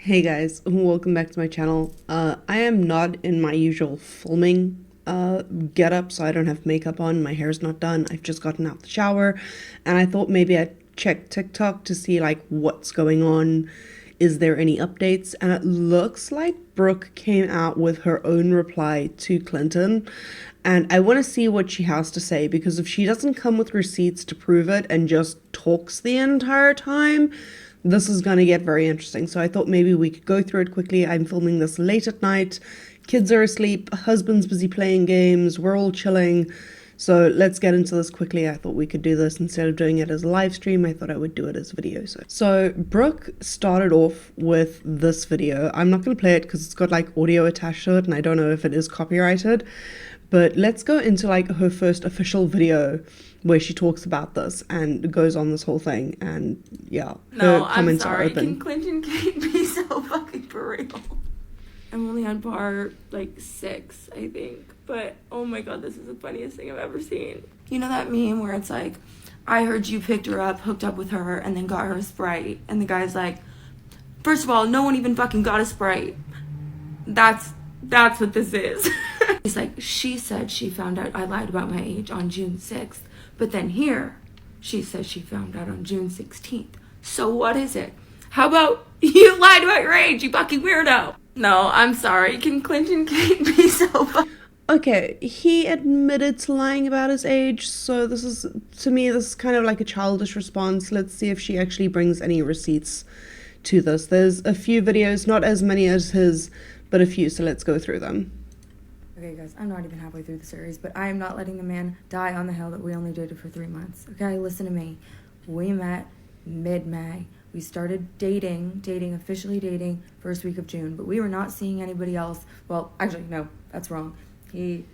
Hey guys, welcome back to my channel. I am not in my usual filming get up, so I don't have makeup on, my hair's not done, I've just gotten out the shower, and I thought maybe I'd check TikTok to see like what's going on, is there any updates, and it looks like Brooke came out with her own reply to Clinton, and I want to see what she has to say, because if she doesn't come with receipts to prove it and just talks the entire time, this is going to get very interesting. So I thought maybe we could go through it quickly. I'm filming this late at night. Kids are asleep. Husband's busy playing games. We're all chilling. So let's get into this quickly. I thought we could do this instead of doing it as a live stream. I thought I would do it as a video. So Brooke started off with this video. I'm not going to play it because it's got like audio attached to it and I don't know if it is copyrighted. But let's go into like her first official video where she talks about this and goes on this whole thing, and yeah, her comments are open. Can Clinton Kane be so fucking for real? I'm only on bar like 6, I think, but oh my god, this is the funniest thing I've ever seen. You know that meme where it's like, I heard you picked her up, hooked up with her, and then got her a Sprite, and the guy's like, first of all, no one even fucking got a Sprite. That's what this is. He's like, she said she found out I lied about my age on June 6th. But then here, she says she found out on June 16th. So what is it? How about you lied about your age, you fucking weirdo? No, I'm sorry. Can Clinton Kane be so Okay, he admitted to lying about his age, so this is, to me, this is kind of like a childish response. Let's see if she actually brings any receipts to this. There's a few videos, not as many as his, but a few, so let's go through them. Okay, guys, I'm not even halfway through the series, but I am not letting the man die on the hill that we only dated for 3 months. Okay, listen to me. We met mid-May. We started dating, officially dating, first week of June, but we were not seeing anybody else. Well, actually, no, that's wrong. He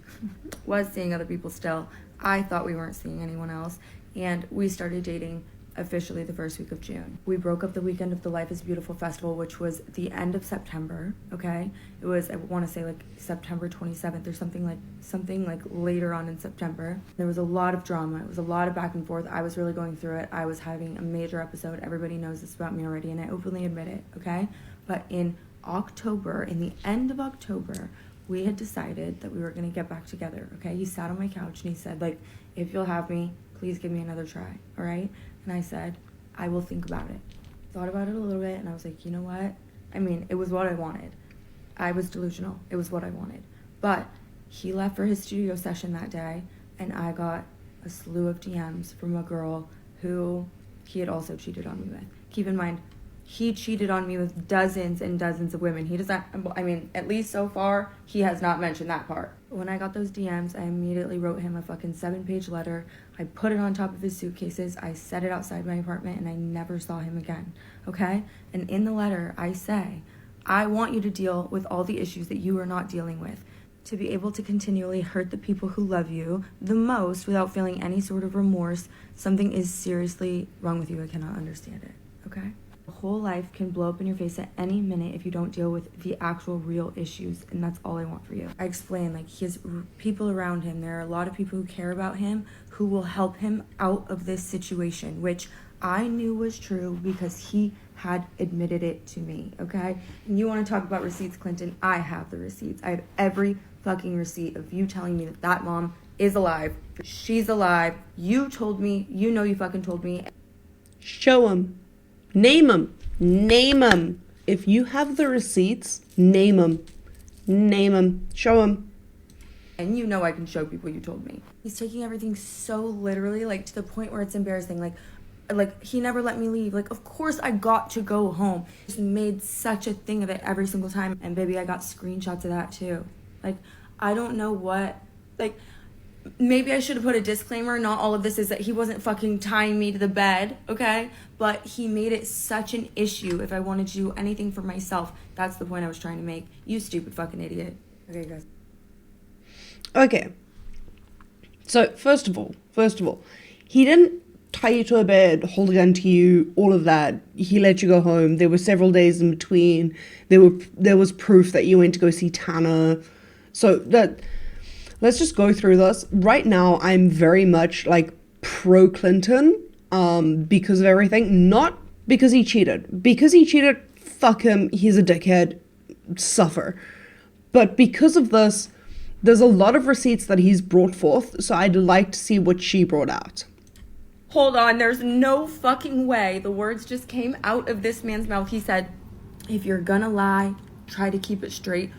was seeing other people still. I thought we weren't seeing anyone else, and we started dating officially the first week of June. We broke up the weekend of the Life is Beautiful festival, which was the end of September, okay? It was, I want to say like September 27th or something like later on in September. There was a lot of drama. It was a lot of back and forth. I was really going through it. I was having a major episode. Everybody knows this about me already, and I openly admit it, okay? But in October, in the end of October, we had decided that we were going to get back together, okay? He sat on my couch and he said, like, if you'll have me, please give me another try, all right? And I said, I will think about it. Thought about it a little bit, and I was like, you know what? I mean, it was what I wanted. I was delusional. It was what I wanted. But he left for his studio session that day, and I got a slew of DMs from a girl who he had also cheated on me with. Keep in mind, he cheated on me with dozens and dozens of women. He does not, I mean, at least so far, he has not mentioned that part. When I got those DMs, I immediately wrote him a fucking 7-page letter. I put it on top of his suitcases. I set it outside my apartment, and I never saw him again, okay? And in the letter, I say, I want you to deal with all the issues that you are not dealing with, to be able to continually hurt the people who love you the most without feeling any sort of remorse. Something is seriously wrong with you. I cannot understand it, okay? Whole life can blow up in your face at any minute if you don't deal with the actual real issues, and that's all I want for you. I explained, like, he has people around him. There are a lot of people who care about him, who will help him out of this situation, which I knew was true because he had admitted it to me, okay? And you want to talk about receipts, Clinton? I have the receipts. I have every fucking receipt of you telling me that that mom is alive. She's alive. You told me. You know you fucking told me. Show him. Name him. Name him. If you have the receipts, name him. Name him. Show him. And you know I can show people you told me. He's taking everything so literally, like to the point where it's embarrassing. Like he never let me leave. Like, of course I got to go home. He made such a thing of it every single time. And baby, I got screenshots of that too. Like, I don't know what, like, maybe I should have put a disclaimer. Not all of this is that he wasn't fucking tying me to the bed, okay? But he made it such an issue if I wanted to do anything for myself. That's the point I was trying to make. You stupid fucking idiot. Okay, guys. Okay. So, first of all, he didn't tie you to a bed, hold a gun to you, all of that. He let you go home. There were several days in between. There was proof that you went to go see Tanner. So, that... Let's just go through this. Right now, I'm very much like pro-Clinton because of everything. Not because he cheated. Because he cheated, fuck him, he's a dickhead, suffer. But because of this, there's a lot of receipts that he's brought forth, so I'd like to see what she brought out. Hold on, there's no fucking way the words just came out of this man's mouth. He said, if you're gonna lie, try to keep it straight.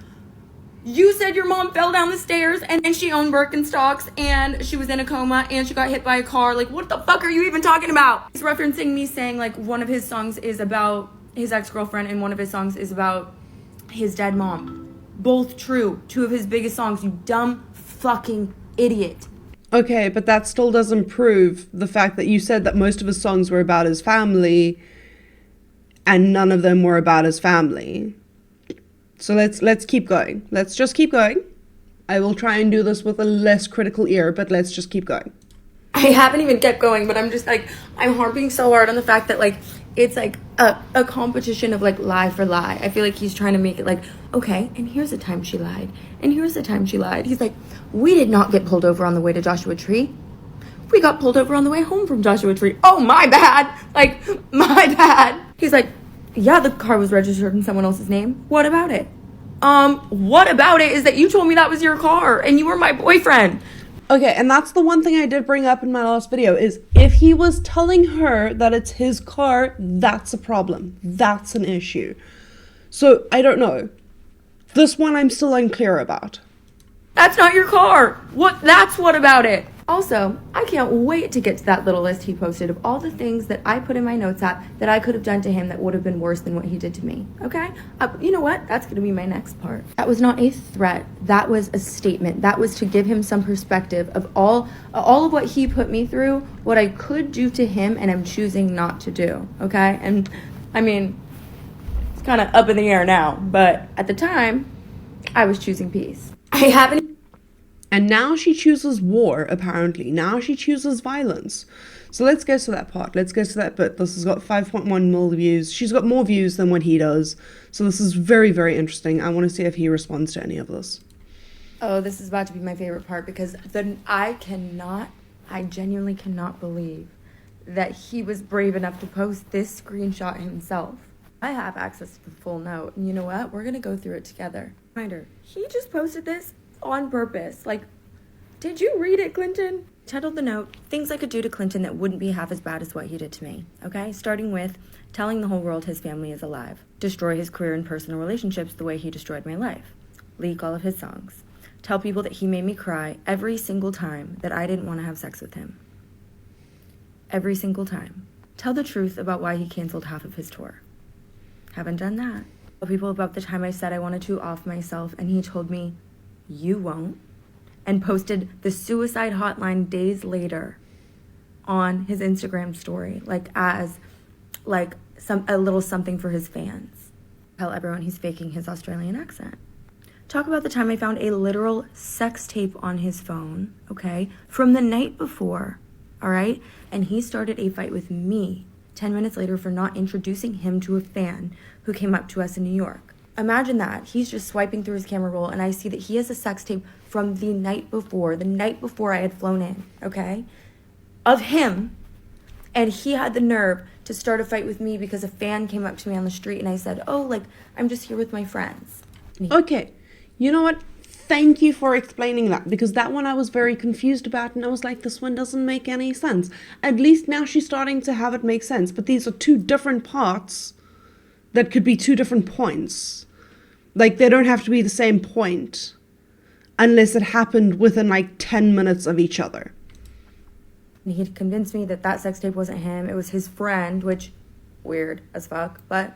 You said your mom fell down the stairs and she owned Birkenstocks and she was in a coma and she got hit by a car. Like, what the fuck are you even talking about? He's referencing me saying, like, one of his songs is about his ex-girlfriend and one of his songs is about his dead mom. Both true. Two of his biggest songs, you dumb fucking idiot. Okay, but that still doesn't prove the fact that you said that most of his songs were about his family and none of them were about his family. So let's keep going. Let's just keep going. I will try and do this with a less critical ear, but let's just keep going. I haven't even kept going, but I'm just like, I'm harping so hard on the fact that, like, it's like a competition of, like, lie for lie. I feel like he's trying to make it like, okay, and here's a time she lied, and here's a time she lied. He's like, we did not get pulled over on the way to Joshua Tree. We got pulled over on the way home from Joshua Tree. Oh, my bad. Like, my bad. He's like, yeah, the car was registered in someone else's name. What about it? What about it is that you told me that was your car and you were my boyfriend. Okay, and that's the one thing I did bring up in my last video is if he was telling her that it's his car, that's a problem. That's an issue. So, I don't know. This one I'm still unclear about. That's not your car. That's what about it? Also, I can't wait to get to that little list he posted of all the things that I put in my notes app that I could have done to him that would have been worse than what he did to me. Okay? You know what? That's going to be my next part. That was not a threat. That was a statement. That was to give him some perspective of all of what he put me through, what I could do to him, and I'm choosing not to do. Okay? And, I mean, it's kind of up in the air now, but at the time, I was choosing peace. I haven't. And now she chooses war, apparently. Now she chooses violence. So let's get to that part. Let's get to that bit. This has got 5.1 mil views. She's got more views than what he does. So this is very, very interesting. I want to see if he responds to any of this. Oh, this is about to be my favorite part because I genuinely cannot believe that he was brave enough to post this screenshot himself. I have access to the full note. And you know what? We're going to go through it together. Reminder, he just posted this on purpose. Like, did you read it, Clinton? Titled the note, things I could do to Clinton that wouldn't be half as bad as what he did to me. Okay? Starting with telling the whole world his family is alive. Destroy his career and personal relationships the way he destroyed my life. Leak all of his songs. Tell people that he made me cry every single time that I didn't want to have sex with him. Every single time. Tell the truth about why he canceled half of his tour. Haven't done that. Tell people about the time I said I wanted to off myself and he told me, you won't, and posted the suicide hotline days later on his Instagram story, like as like a little something for his fans. Tell everyone he's faking his Australian accent. Talk about the time I found a literal sex tape on his phone, okay, from the night before, all right? And he started a fight with me 10 minutes later for not introducing him to a fan who came up to us in New York. Imagine that. He's just swiping through his camera roll and I see that he has a sex tape from the night before I had flown in, okay, of him. And he had the nerve to start a fight with me because a fan came up to me on the street and I said, oh, like, I'm just here with my friends. Okay, you know what? Thank you for explaining that because that one I was very confused about and I was like, this one doesn't make any sense. At least now she's starting to have it make sense, but these are two different parts that could be two different points. Like, they don't have to be the same point unless it happened within, like, 10 minutes of each other. And he had convinced me that that sex tape wasn't him. It was his friend, which, weird as fuck, but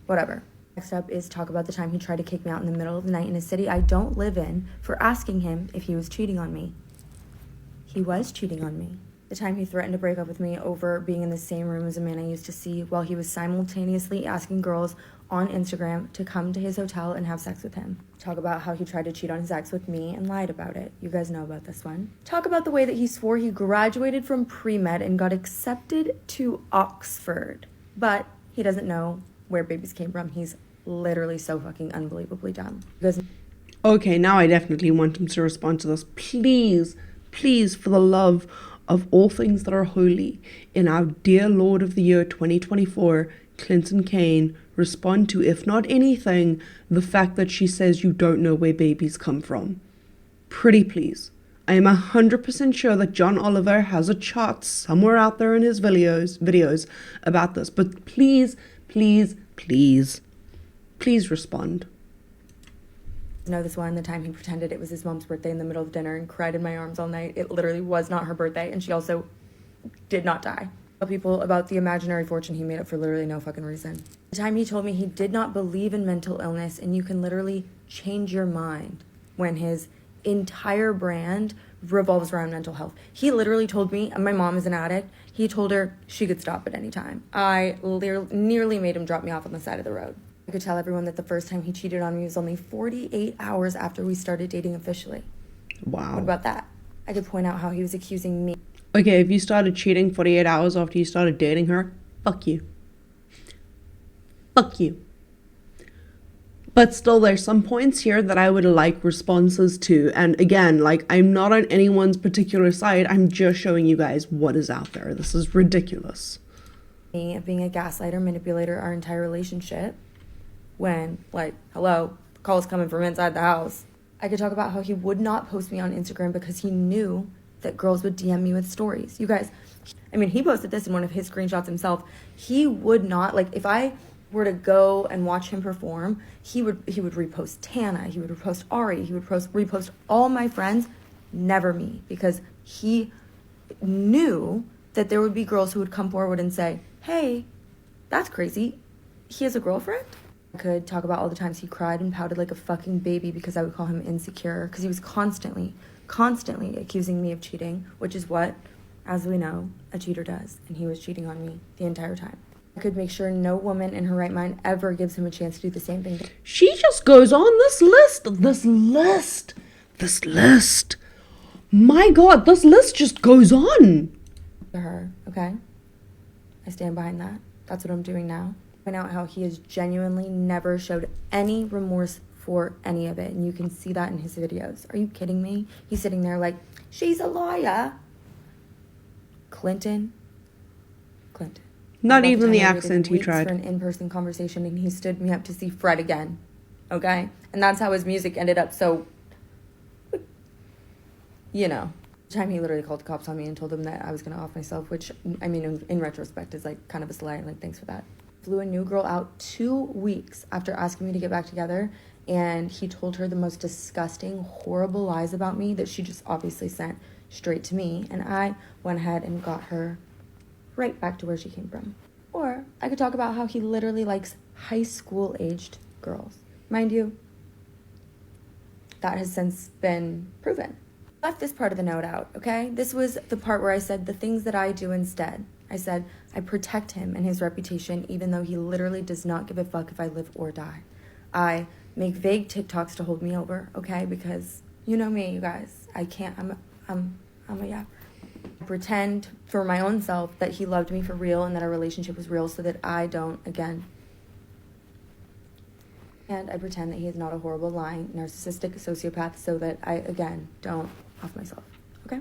whatever. Next up is talk about the time he tried to kick me out in the middle of the night in a city I don't live in for asking him if he was cheating on me. He was cheating on me. The time he threatened to break up with me over being in the same room as a man I used to see while he was simultaneously asking girls on Instagram to come to his hotel and have sex with him. Talk about how he tried to cheat on his ex with me and lied about it. You guys know about this one. Talk about the way that he swore he graduated from pre-med and got accepted to Oxford. But he doesn't know where babies came from. He's literally so fucking unbelievably dumb. Okay, now I definitely want him to respond to this. Please, please, for the love of all things that are holy, in our dear Lord of the year 2024, Clinton Kane, respond to, if not anything, the fact that she says you don't know where babies come from. Pretty please. I am 100% sure that John Oliver has a chart somewhere out there in his videos about this, but please, please, please, please respond. Know this one, the time he pretended it was his mom's birthday in the middle of dinner and cried in my arms all night. It literally was not her birthday, and she also did not die. Tell people about the imaginary fortune he made up for literally no fucking reason. The time he told me he did not believe in mental illness and you can literally change your mind when his entire brand revolves around mental health. He literally told me, my mom is an addict, he told her she could stop at any time. I nearly made him drop me off on the side of the road. I could tell everyone that the first time he cheated on me was only 48 hours after we started dating officially. Wow. What about that? I could point out how he was accusing me. Okay, if you started cheating 48 hours after you started dating her, fuck you. Fuck you. But still, there's some points here that I would like responses to. And again, like, I'm not on anyone's particular side. I'm just showing you guys what is out there. This is ridiculous. Me being a gaslighter, manipulator, our entire relationship. When, like, hello, the call's coming from inside the house. I could talk about how he would not post me on Instagram because he knew that girls would DM me with stories. You guys, I mean, he posted this in one of his screenshots himself. He would not, like, if I were to go and watch him perform, he would repost Tana, he would repost Ari, he would repost all my friends, never me, because he knew that there would be girls who would come forward and say, hey, that's crazy, he has a girlfriend? I could talk about all the times he cried and pouted like a fucking baby because I would call him insecure, because he was constantly accusing me of cheating, which is what, as we know, a cheater does, and he was cheating on me the entire time. I could make sure no woman in her right mind ever gives him a chance to do the same thing. She just goes on this list. My God, this list just goes on. To her, okay? I stand behind that. That's what I'm doing now. Point out how he has genuinely never showed any remorse for any of it, and you can see that in his videos. Are you kidding me? He's sitting there like, she's a liar. Clinton. Not even the accent he tried. For an in-person conversation, and he stood me up to see Fred again, okay? And that's how his music ended up so, you know. The time he literally called the cops on me and told them that I was going to off myself, which, I mean, in retrospect is like kind of a slide, like, thanks for that. Flew a new girl out 2 weeks after asking me to get back together, and he told her the most disgusting, horrible lies about me that she just obviously sent straight to me, and I went ahead and got her right back to where she came from. Or I could talk about how he literally likes high school aged girls. Mind you, that has since been proven. I left this part of the note out, okay? This was the part where I said the things that I do instead. I said I protect him and his reputation even though he literally does not give a fuck if I live or die. I make vague TikToks to hold me over, okay? Because you know me, you guys. I can't, I'm a yapper. Pretend for my own self that he loved me for real and that our relationship was real so that I don't again. And I pretend that he is not a horrible, lying, narcissistic sociopath so that I, again, don't off myself. Okay?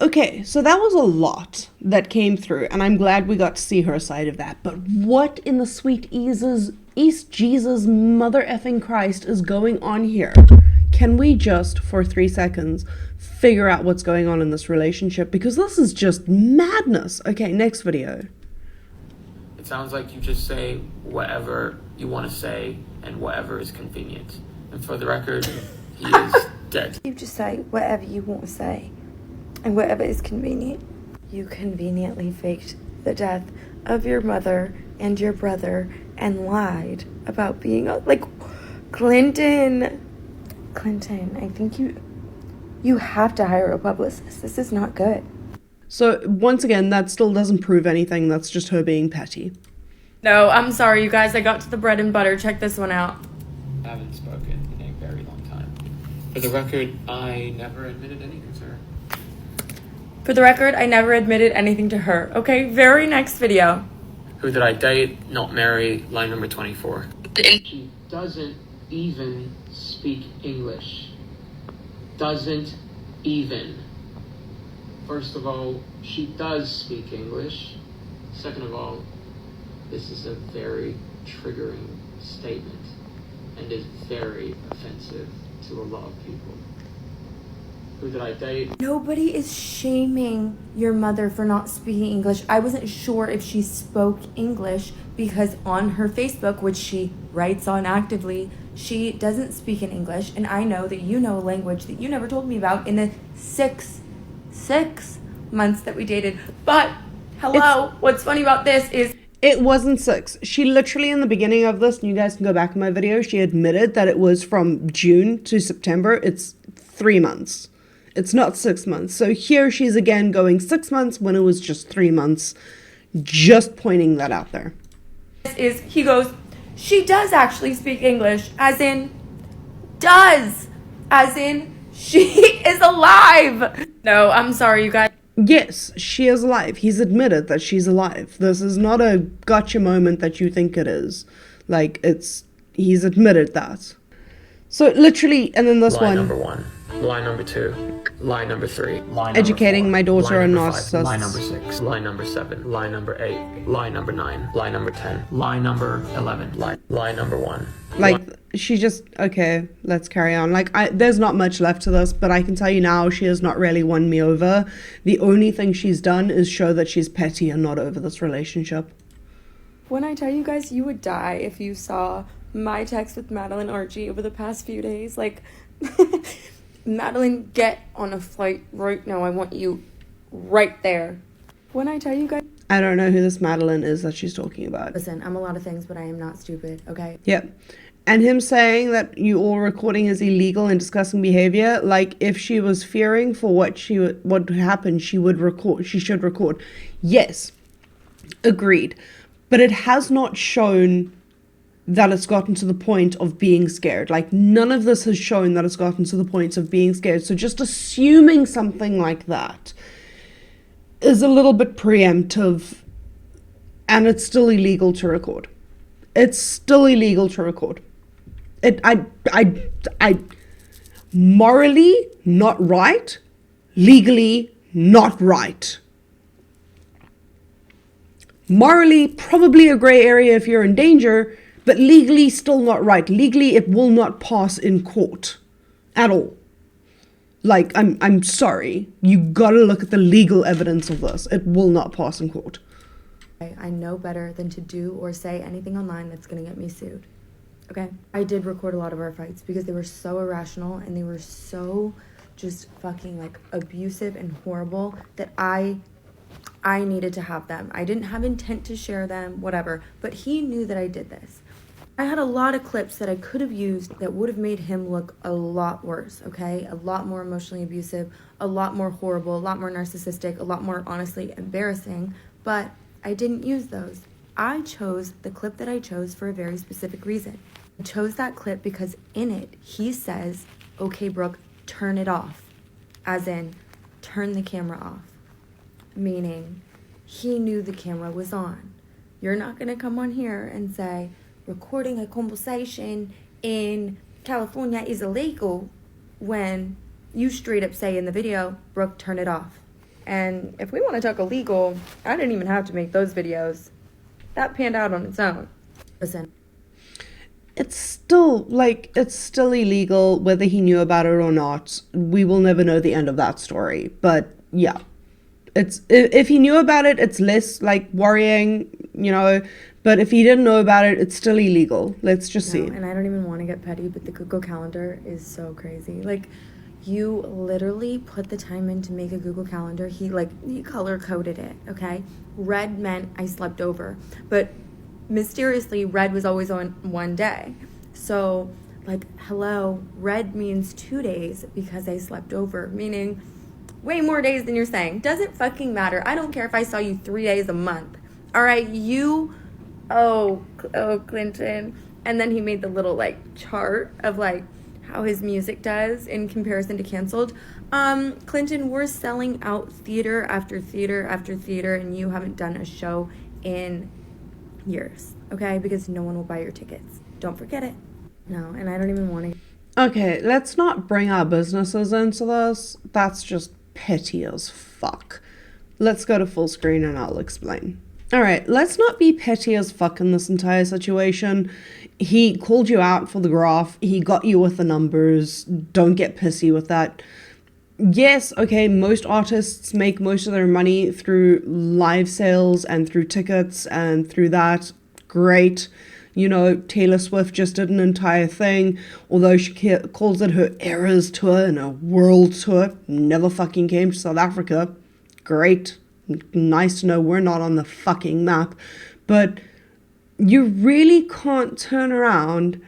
Okay, so that was a lot that came through, and I'm glad we got to see her side of that. But what in the sweet East Jesus mother effing Christ is going on here? Can we just, for 3 seconds, figure out what's going on in this relationship? Because this is just madness. Okay, next video. It sounds like you just say whatever you want to say and whatever is convenient. And for the record, he is dead. You just say whatever you want to say and whatever is convenient. You conveniently faked the death of your mother and your brother and lied about being like Clinton, I think you have to hire a publicist. This is not good. So once again, that still doesn't prove anything. That's just her being petty. No, I'm sorry, you guys. I got to the bread and butter. Check this one out. I haven't spoken in a very long time. For the record, I never admitted anything to her. For the record, I never admitted anything to her. Okay, very next video. Who did I date, not marry? Line number 24. She doesn't even speak English. Doesn't even. First of all, she does speak English. Second of all, This is a very triggering statement and is very offensive to a lot of people. Who did I date? Nobody is shaming your mother for not speaking English. I wasn't sure if she spoke English because on her Facebook, which she writes on actively, she doesn't speak in English. And I know that you know a language that you never told me about in the six months that we dated. But hello, what's funny about this is it wasn't 6. She literally, in the beginning of this, and you guys can go back in my video, she admitted that it was from June to September. It's 3 months. It's not 6 months. So here she's again going 6 months when it was just 3 months. Just pointing that out there. He goes, she does actually speak English, as in, does, as in, she is alive. No, I'm sorry, you guys. Yes, she is alive. He's admitted that she's alive. This is not a gotcha moment that you think it is. Like, he's admitted that. So literally, and then this Lie one. number 1. Lie number 2. Lie number 3. Lie number Educating 4. my daughter Lie on number 5. narcissists. Lie number 6. Lie number 7. Lie number 8. Lie number 9. Lie number 10. Lie number 11. Lie number 1. Like, she just, okay, let's carry on. Like, there's not much left to this, but I can tell you now, she has not really won me over. The only thing she's done is show that she's petty and not over this relationship. When I tell you guys, you would die if you saw my text with Madeline Archie over the past few days. Like, Madeline, get on a flight right now. I want you right there. When I tell you guys... I don't know who this Madeline is that she's talking about. Listen, I'm a lot of things, but I am not stupid, okay? Yep. And him saying that you all recording is illegal and discussing behavior, like if she was fearing for what would happen, she would record. She should record. Yes, agreed. But it has not shown that it's gotten to the point of being scared. Like, none of this has shown that it's gotten to the point of being scared. So just assuming something like that is a little bit preemptive, and it's still illegal to record. It's still illegal to record. I morally not right, legally not right. Morally, probably a gray area if you're in danger, but legally still not right. Legally, it will not pass in court at all. Like, I'm sorry. You gotta look at the legal evidence of this. It will not pass in court. I know better than to do or say anything online that's gonna get me sued. Okay? I did record a lot of our fights because they were so irrational and they were so just fucking like abusive and horrible that I needed to have them. I didn't have intent to share them, whatever, but he knew that I did this. I had a lot of clips that I could have used that would have made him look a lot worse, okay? A lot more emotionally abusive, a lot more horrible, a lot more narcissistic, a lot more honestly embarrassing, but I didn't use those. I chose the clip that I chose for a very specific reason. I chose that clip because in it, he says, okay, Brooke, turn it off. As in, turn the camera off. Meaning, he knew the camera was on. You're not gonna come on here and say, recording a conversation in California is illegal when you straight up say in the video, Brooke, turn it off. And if we want to talk illegal, I didn't even have to make those videos. That panned out on its own. Listen. It's still illegal whether he knew about it or not. We will never know the end of that story. But yeah, if he knew about it, it's less like worrying, you know. But if he didn't know about it, it's still illegal. Let's just see. And I don't even want to get petty, but the Google Calendar is so crazy. Like, you literally put the time in to make a Google Calendar. He color coded it, okay? Red meant I slept over. But mysteriously, red was always on one day. So, like, hello, red means 2 days because I slept over, meaning way more days than you're saying. Doesn't fucking matter. I don't care if I saw you 3 days a month. All right, oh, Clinton. And then he made the little, like, chart of, like, how his music does in comparison to canceled. Clinton, we're selling out theater after theater after theater, and you haven't done a show in years, okay? Because no one will buy your tickets. Don't forget it. No, and I don't even want to. Okay, let's not bring our businesses into this. That's just petty as fuck. Let's go to full screen and I'll explain. Alright, let's not be petty as fuck in this entire situation. He called you out for the graph. He got you with the numbers. Don't get pissy with that. Yes, okay, most artists make most of their money through live sales and through tickets and through that. Great. You know, Taylor Swift just did an entire thing, although she calls it her Eras tour and a world tour. Never fucking came to South Africa. Great. Nice to know we're not on the fucking map. But you really can't turn around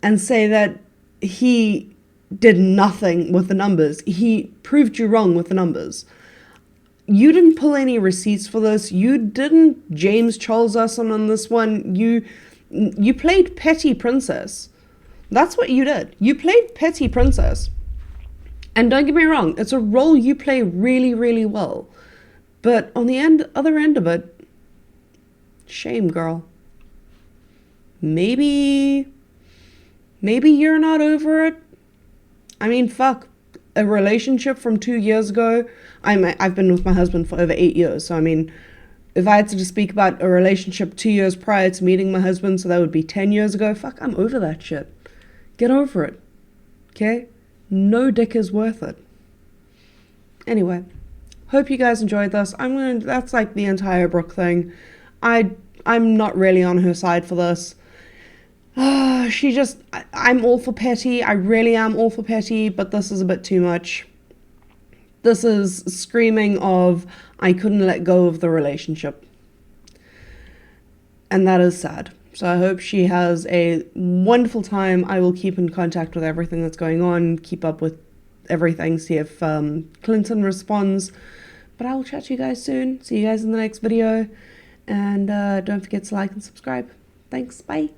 and say that he did nothing with the numbers. He proved you wrong with the numbers. You didn't pull any receipts for this. You didn't James Charles us on this one. You played petty princess. That's what you did. You played petty princess. And don't get me wrong, it's a role you play really, really well. But on the other end of it, shame, girl. Maybe you're not over it. I mean, fuck, a relationship from 2 years ago. I've been with my husband for over 8 years. So, I mean, if I had to speak about a relationship 2 years prior to meeting my husband, so that would be 10 years ago, fuck, I'm over that shit. Get over it. Okay? No dick is worth it. Anyway, hope you guys enjoyed this. That's like the entire Brooke thing. I'm not really on her side for this. I'm all for petty. I really am all for petty, but this is a bit too much. This is screaming of, I couldn't let go of the relationship. And that is sad. So I hope she has a wonderful time. I will keep in contact with everything that's going on, keep up with everything, see if Clinton responds. But I will chat to you guys soon. See you guys in the next video. And don't forget to like and subscribe. Thanks. Bye.